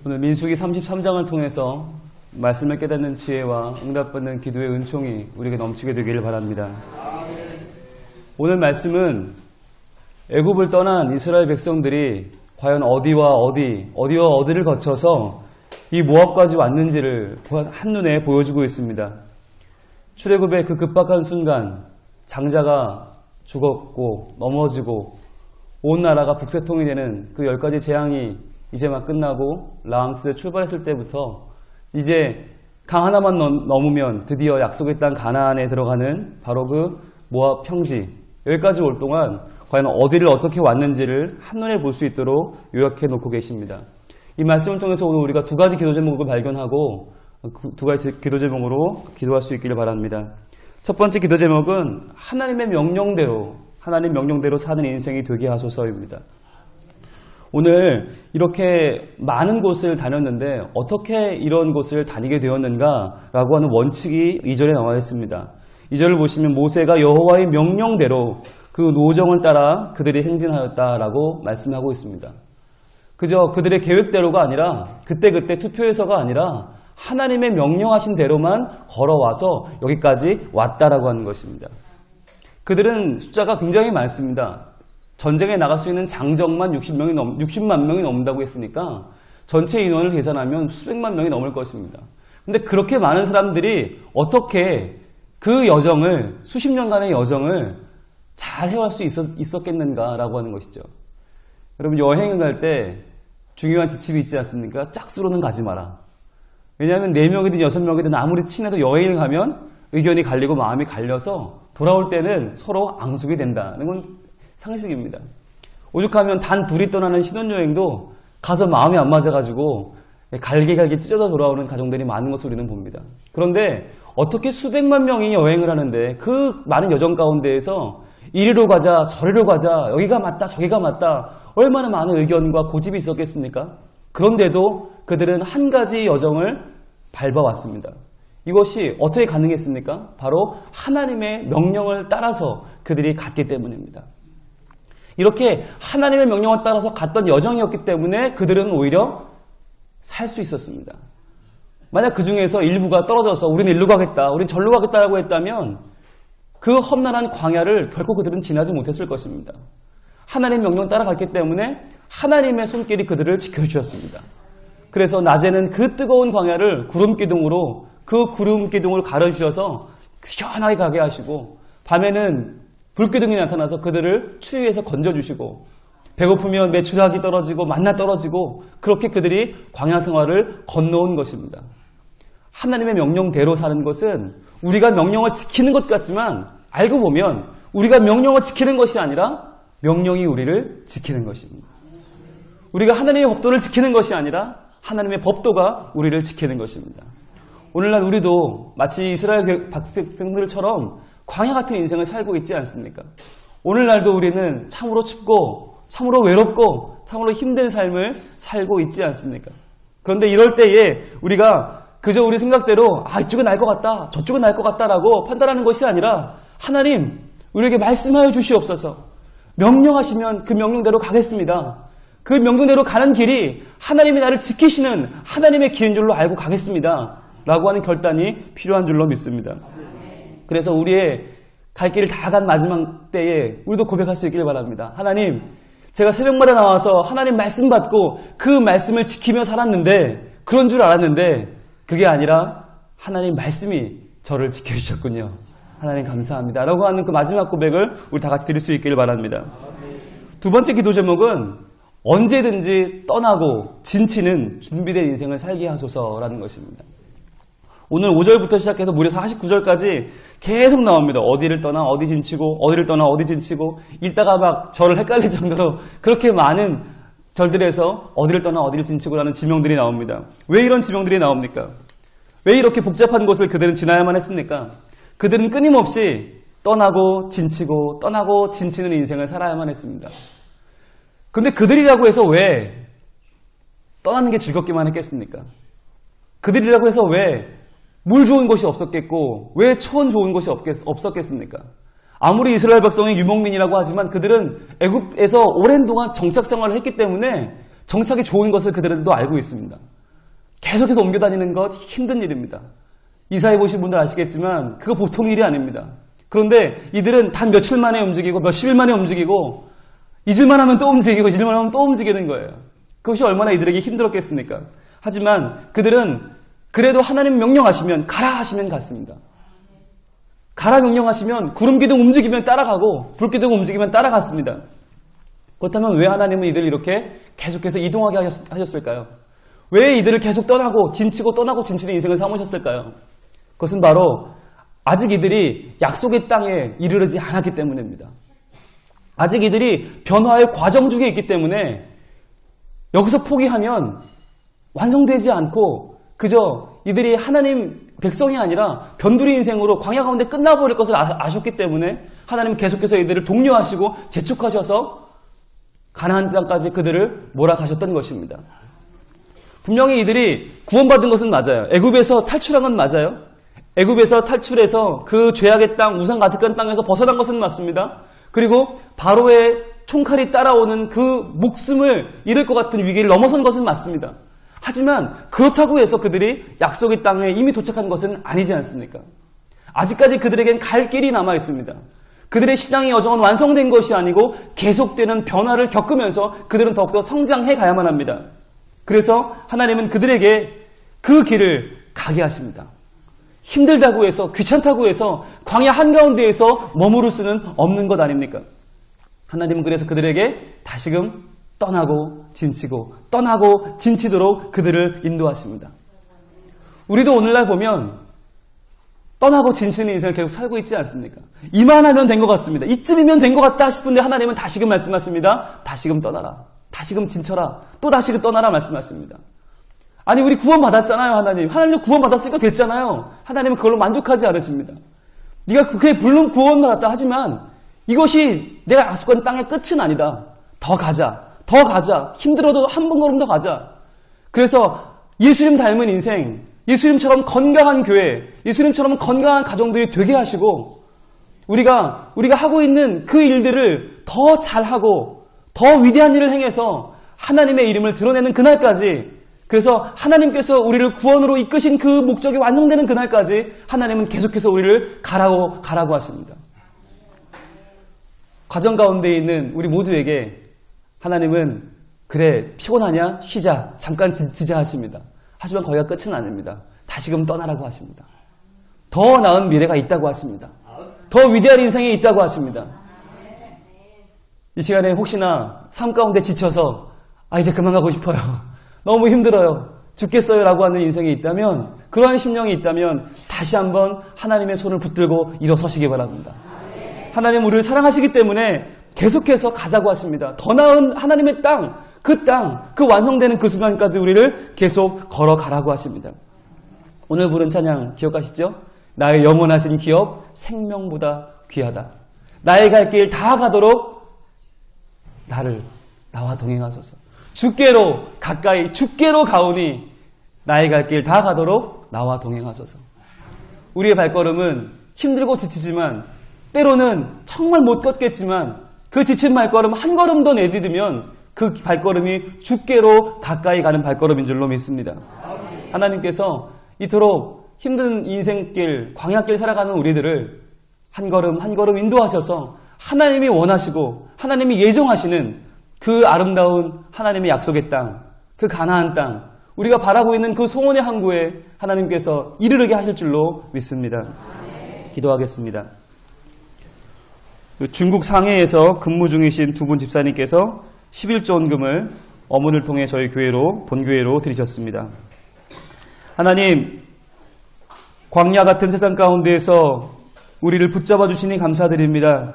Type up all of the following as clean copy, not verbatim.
오늘 민수기 33장을 통해서 말씀을 깨닫는 지혜와 응답받는 기도의 은총이 우리에게 넘치게 되기를 바랍니다. 오늘 말씀은 애굽을 떠난 이스라엘 백성들이 과연 어디와 어디를 거쳐서 이 모압까지 왔는지를 한눈에 보여주고 있습니다. 출애굽의 그 급박한 순간 장자가 죽었고 넘어지고 온 나라가 북새통이 되는 그 10가지 재앙이 이제 막 끝나고 라암스에 출발했을 때부터 이제 강 하나만 넘으면 드디어 약속의 땅 가나안에 들어가는 바로 그 모압 평지, 여기까지 올 동안 과연 어디를 어떻게 왔는지를 한눈에 볼 수 있도록 요약해 놓고 계십니다. 이 말씀을 통해서 오늘 우리가 두 가지 기도 제목을 발견하고 두 가지 기도 제목으로 기도할 수 있기를 바랍니다. 첫 번째 기도 제목은 하나님 명령대로 사는 인생이 되게 하소서입니다. 오늘 이렇게 많은 곳을 다녔는데 어떻게 이런 곳을 다니게 되었는가라고 하는 원칙이 2절에 나와 있습니다. 2절을 보시면 모세가 여호와의 명령대로 그 노정을 따라 그들이 행진하였다라고 말씀하고 있습니다. 그저 그들의 계획대로가 아니라 그때그때 투표해서가 아니라 하나님의 명령하신 대로만 걸어와서 여기까지 왔다라고 하는 것입니다. 그들은 숫자가 굉장히 많습니다. 전쟁에 나갈 수 있는 장정만 60만 명이 넘는다고 했으니까 전체 인원을 계산하면 수백만 명이 넘을 것입니다. 그런데 그렇게 많은 사람들이 어떻게 그 여정을, 수십 년간의 여정을 잘 해갈 수 있었겠는가라고 하는 것이죠. 여러분, 여행을 갈 때 중요한 지침이 있지 않습니까? 짝수로는 가지 마라. 왜냐하면 4명이든 6명이든 아무리 친해도 여행을 가면 의견이 갈리고 마음이 갈려서 돌아올 때는 서로 앙숙이 된다는 건 상식입니다. 오죽하면 단 둘이 떠나는 신혼여행도 가서 마음이 안 맞아가지고 갈기갈기 찢어져 돌아오는 가정들이 많은 것을 우리는 봅니다. 그런데 어떻게 수백만 명이 여행을 하는데 그 많은 여정 가운데에서 이리로 가자 저리로 가자 여기가 맞다 저기가 맞다 얼마나 많은 의견과 고집이 있었겠습니까? 그런데도 그들은 한 가지 여정을 밟아왔습니다. 이것이 어떻게 가능했습니까? 바로 하나님의 명령을 따라서 그들이 갔기 때문입니다. 이렇게 하나님의 명령을 따라서 갔던 여정이었기 때문에 그들은 오히려 살 수 있었습니다. 만약 그 중에서 일부가 떨어져서 우리는 일로 가겠다, 우리는 절로 가겠다라고 했다면 그 험난한 광야를 결코 그들은 지나지 못했을 것입니다. 하나님의 명령 따라갔기 때문에 하나님의 손길이 그들을 지켜주셨습니다. 그래서 낮에는 그 뜨거운 광야를 구름기둥으로 그 구름기둥을 가려주셔서 시원하게 가게 하시고 밤에는 불기둥이 나타나서 그들을 추위에서 건져주시고 배고프면 메추라기 떨어지고 만나 떨어지고 그렇게 그들이 광야 생활을 건너온 것입니다. 하나님의 명령대로 사는 것은 우리가 명령을 지키는 것 같지만 알고 보면 우리가 명령을 지키는 것이 아니라 명령이 우리를 지키는 것입니다. 우리가 하나님의 법도를 지키는 것이 아니라 하나님의 법도가 우리를 지키는 것입니다. 오늘날 우리도 마치 이스라엘 백성들처럼 광야 같은 인생을 살고 있지 않습니까? 오늘날도 우리는 참으로 춥고 참으로 외롭고 참으로 힘든 삶을 살고 있지 않습니까? 그런데 이럴 때에 우리가 그저 우리 생각대로 이쪽은 날 것 같다 저쪽은 날 것 같다라고 판단하는 것이 아니라 하나님 우리에게 말씀하여 주시옵소서. 명령하시면 그 명령대로 가겠습니다. 그 명령대로 가는 길이 하나님이 나를 지키시는 하나님의 길인 줄로 알고 가겠습니다. 라고 하는 결단이 필요한 줄로 믿습니다. 그래서 우리의 갈 길을 다 간 마지막 때에 우리도 고백할 수 있기를 바랍니다. 하나님, 제가 새벽마다 나와서 하나님 말씀 받고 그 말씀을 지키며 살았는데 그런 줄 알았는데 그게 아니라 하나님 말씀이 저를 지켜주셨군요. 하나님 감사합니다. 라고 하는 그 마지막 고백을 우리 다 같이 드릴 수 있기를 바랍니다. 두 번째 기도 제목은 언제든지 떠나고 진치는 준비된 인생을 살게 하소서라는 것입니다. 오늘 5절부터 시작해서 무려 49절까지 계속 나옵니다. 어디를 떠나 어디 진치고 어디를 떠나 어디 진치고 읽다가 막 저를 헷갈릴 정도로 그렇게 많은 절들에서 어디를 떠나 어디를 진치고라는 지명들이 나옵니다. 왜 이런 지명들이 나옵니까? 왜 이렇게 복잡한 곳을 그들은 지나야만 했습니까? 그들은 끊임없이 떠나고 진치는 인생을 살아야만 했습니다. 그런데 그들이라고 해서 왜 떠나는 게 즐겁기만 했겠습니까? 그들이라고 해서 왜 물 좋은 곳이 없었겠고 왜 초원 좋은 곳이 없었겠습니까? 아무리 이스라엘 백성이 유목민이라고 하지만 그들은 애굽에서 오랜 동안 정착 생활을 했기 때문에 정착이 좋은 것을 그들은 또 알고 있습니다. 계속해서 옮겨 다니는 것 힘든 일입니다. 이사해 보신 분들 아시겠지만 그거 보통 일이 아닙니다. 그런데 이들은 단 며칠 만에 움직이고 몇십일 만에 움직이고 잊을만 하면 또 움직이고 잊을만 하면 또 움직이는 거예요. 그것이 얼마나 이들에게 힘들었겠습니까? 하지만 그들은 그래도 하나님 명령하시면 가라 하시면 갔습니다. 가라 명령하시면 구름기둥 움직이면 따라가고 불기둥 움직이면 따라갔습니다. 그렇다면 왜 하나님은 이들을 이렇게 계속해서 이동하게 하셨을까요? 왜 이들을 계속 떠나고 진치는 인생을 삼으셨을까요? 그것은 바로 아직 이들이 약속의 땅에 이르르지 않았기 때문입니다. 아직 이들이 변화의 과정 중에 있기 때문에 여기서 포기하면 완성되지 않고 그저 이들이 하나님 백성이 아니라 변두리 인생으로 광야 가운데 끝나버릴 것을 아셨기 때문에 하나님은 계속해서 이들을 독려하시고 재촉하셔서 가나안 땅까지 그들을 몰아가셨던 것입니다. 분명히 이들이 구원받은 것은 맞아요. 애굽에서 탈출한 건 맞아요. 애굽에서 탈출해서 그 죄악의 땅, 우상 가득한 땅에서 벗어난 것은 맞습니다. 그리고 바로의 총칼이 따라오는 그 목숨을 잃을 것 같은 위기를 넘어선 것은 맞습니다. 하지만 그렇다고 해서 그들이 약속의 땅에 이미 도착한 것은 아니지 않습니까? 아직까지 그들에겐 갈 길이 남아 있습니다. 그들의 신앙의 여정은 완성된 것이 아니고 계속되는 변화를 겪으면서 그들은 더욱더 성장해 가야만 합니다. 그래서 하나님은 그들에게 그 길을 가게 하십니다. 힘들다고 해서 귀찮다고 해서 광야 한가운데에서 머무를 수는 없는 것 아닙니까? 하나님은 그래서 그들에게 다시금 떠나고 진치도록 그들을 인도하십니다. 우리도 오늘날 보면 떠나고 진치는 인생을 계속 살고 있지 않습니까? 이만하면 된 것 같습니다. 이쯤이면 된 것 같다 싶은데 하나님은 다시금 말씀하십니다. 다시금 떠나라. 다시금 진쳐라. 또 다시금 떠나라 말씀하십니다. 아니 우리 구원 받았잖아요. 하나님도 구원 받았으니까 됐잖아요. 하나님은 그걸로 만족하지 않으십니다. 네가 그게 물론 구원 받았다 하지만 이것이 내가 약속한 땅의 끝은 아니다. 더 가자. 힘들어도 한 걸음 더 가자. 그래서 예수님 닮은 인생, 예수님처럼 건강한 교회, 예수님처럼 건강한 가정들이 되게 하시고 우리가 하고 있는 그 일들을 더 잘하고 더 위대한 일을 행해서 하나님의 이름을 드러내는 그날까지, 그래서 하나님께서 우리를 구원으로 이끄신 그 목적이 완성되는 그날까지 하나님은 계속해서 우리를 가라고 하십니다. 과정 가운데 있는 우리 모두에게 하나님은 그래 피곤하냐? 쉬자. 잠깐 지자 하십니다. 하지만 거기가 끝은 아닙니다. 다시금 떠나라고 하십니다. 더 나은 미래가 있다고 하십니다. 더 위대한 인생이 있다고 하십니다. 이 시간에 혹시나 삶 가운데 지쳐서 이제 그만 가고 싶어요. 너무 힘들어요. 죽겠어요 라고 하는 인생이 있다면, 그러한 심령이 있다면 다시 한번 하나님의 손을 붙들고 일어서시기 바랍니다. 하나님 우리를 사랑하시기 때문에 계속해서 가자고 하십니다. 더 나은 하나님의 땅, 그 완성되는 그 순간까지 우리를 계속 걸어가라고 하십니다. 오늘 부른 찬양 기억하시죠? 나의 영원하신 기업 생명보다 귀하다. 나의 갈 길 다 가도록 나와 동행하소서. 주께로 가오니 나의 갈 길 다 가도록 나와 동행하소서. 우리의 발걸음은 힘들고 지치지만 때로는 정말 못 걷겠지만 그 지친 발걸음 한 걸음 더 내디디면 그 발걸음이 주께로 가까이 가는 발걸음인 줄로 믿습니다. 하나님께서 이토록 힘든 인생길, 광야길 살아가는 우리들을 한 걸음 한 걸음 인도하셔서 하나님이 원하시고 하나님이 예정하시는 그 아름다운 하나님의 약속의 땅, 그 가나안 땅, 우리가 바라고 있는 그 소원의 항구에 하나님께서 이르르게 하실 줄로 믿습니다. 기도하겠습니다. 중국 상해에서 근무 중이신 두 분 집사님께서 11조 원금을 어문을 통해 저희 본교회로 드리셨습니다. 하나님, 광야 같은 세상 가운데에서 우리를 붙잡아 주시니 감사드립니다.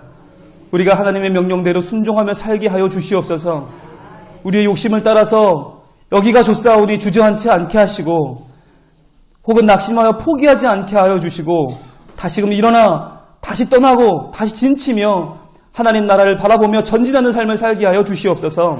우리가 하나님의 명령대로 순종하며 살게 하여 주시옵소서. 우리의 욕심을 따라서 여기가 좋사오니 주저앉지 않게 하시고 혹은 낙심하여 포기하지 않게 하여 주시고 다시금 일어나 다시 떠나고 다시 진치며 하나님 나라를 바라보며 전진하는 삶을 살게 하여 주시옵소서.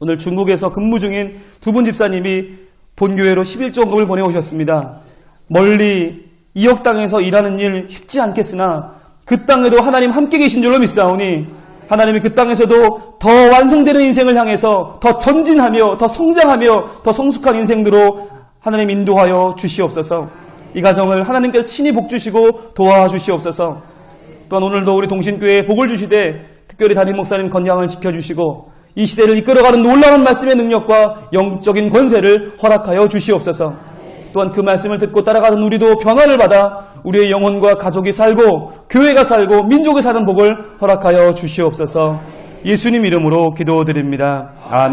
오늘 중국에서 근무 중인 두 분 집사님이 본교회로 11조 원금을 보내오셨습니다. 멀리 이역 땅에서 일하는 일 쉽지 않겠으나 그 땅에도 하나님 함께 계신 줄로 믿사오니 하나님이 그 땅에서도 더 완성되는 인생을 향해서 더 전진하며 더 성장하며 더 성숙한 인생으로 하나님 인도하여 주시옵소서. 이 가정을 하나님께서 친히 복주시고 도와주시옵소서. 또한 오늘도 우리 동신교회에 복을 주시되 특별히 담임 목사님 건강을 지켜주시고 이 시대를 이끌어가는 놀라운 말씀의 능력과 영적인 권세를 허락하여 주시옵소서. 또한 그 말씀을 듣고 따라가는 우리도 평안을 받아 우리의 영혼과 가족이 살고 교회가 살고 민족이 사는 복을 허락하여 주시옵소서. 예수님 이름으로 기도드립니다. 아멘.